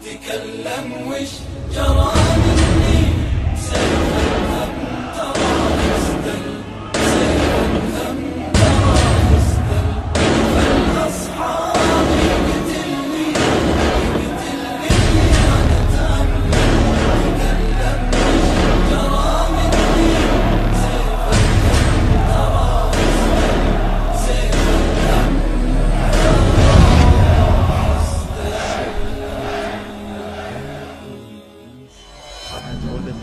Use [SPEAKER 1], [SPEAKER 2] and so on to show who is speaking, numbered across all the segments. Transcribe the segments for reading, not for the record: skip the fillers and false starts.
[SPEAKER 1] تكلم وش جرى مني سيف الهم ترى يستل سيف الهم ترى يستل فالأصحاب يقتلني أنا تأمل تكلم وش جرى مني سيف الهم ترى يستل سيف الهم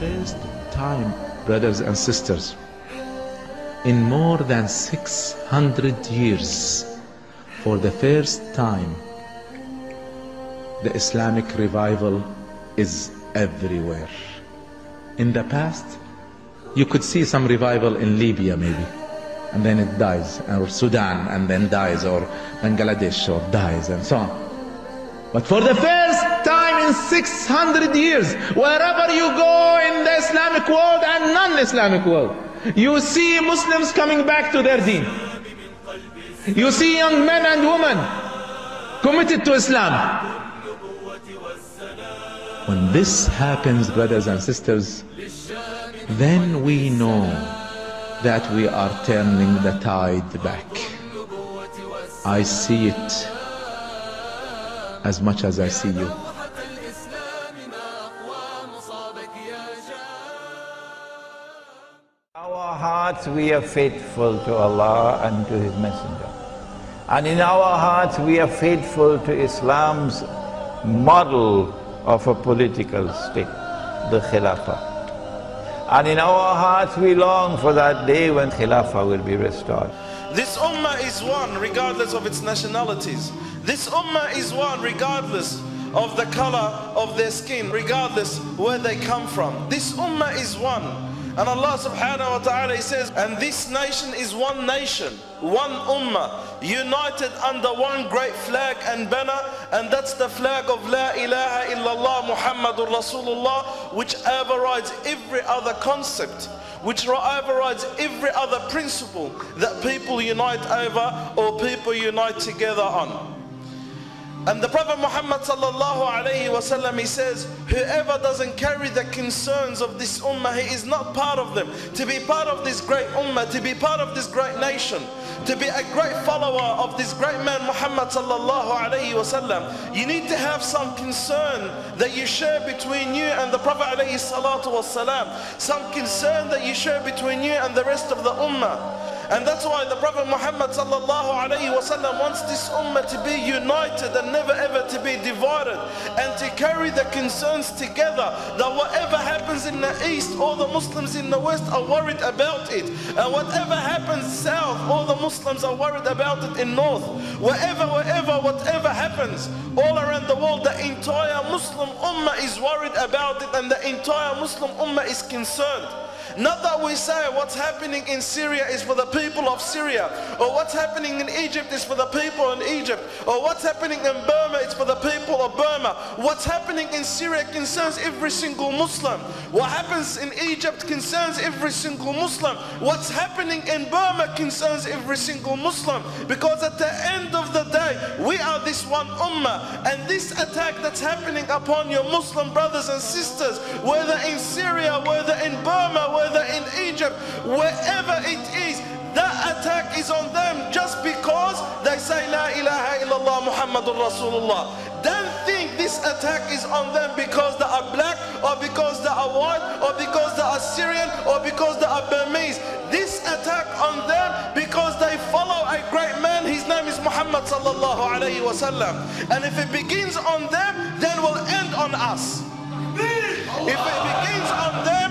[SPEAKER 2] First time, brothers and sisters, in more than 600 years, for the first time, the Islamic revival is everywhere. In the past, you could see some revival in Libya maybe, and then it dies, or Sudan, and then dies, or Bangladesh, or dies, and so on. But for the first time in 600 years, wherever you go in the Islamic world and non-Islamic world, you see Muslims coming back to their deen. You see young men and women committed to Islam. When this happens, brothers and sisters, then we know that we are turning the tide back. I see it as much as I see you.
[SPEAKER 3] Our hearts we are faithful to Allah and to His Messenger. And in our hearts we are faithful to Islam's model of a political state, the Khilafah. And in our hearts we long for that day when Khilafah will be restored.
[SPEAKER 4] This ummah is one regardless of its nationalities. This ummah is one regardless of the color of their skin, regardless where they come from. This ummah is one. And Allah subhanahu wa ta'ala says, and this nation is one nation, one ummah, united under one great flag and banner, and that's the flag of La ilaha illallah Muhammadur Rasulullah, which overrides every other concept, which overrides every other principle that people unite over or people unite together on. And the Prophet Muhammad sallallahu alayhi wasallam, he says, whoever doesn't carry the concerns of this ummah, he is not part of them. To be part of this great ummah, to be part of this great nation, to be a great follower of this great man Muhammad sallallahu alayhi wasallam, you need to have some concern that you share between you and the Prophet alayhi salatu wasalam, some concern that you share between you and the rest of the ummah. And that's why the Prophet Muhammad sallallahu alayhi wasallam wants this ummah to be united and never ever to be divided, and to carry the concerns together, that whatever happens in the east, all the Muslims in the west are worried about it, and whatever happens south, all the Muslims are worried about it in north. Whatever happens all around the world, the entire Muslim ummah is worried about it, and the entire Muslim ummah is concerned. Not that we say what's happening in Syria is for the people of Syria, or what's happening in Egypt is for the people in Egypt, or what's happening in Burma is for the people of Burma. What's happening in Syria concerns every single Muslim. What happens in Egypt concerns every single Muslim. What's happening in Burma concerns every single Muslim, because at the end of the day, we are this one ummah. And this attack that's happening upon your Muslim brothers and sisters, whether in Syria, whether in Burma, whether in Egypt, wherever it is, that attack is on them just because they say La ilaha illallah Muhammadur Rasulullah. Don't think this attack is on them because they are black, or because they are white, or because they are Syrian, or because they are Burmese. This attack on them because they follow a great man, his name is Muhammad sallallahu alayhi wa sallam. And if it begins on them, then will end on us. If it begins on them,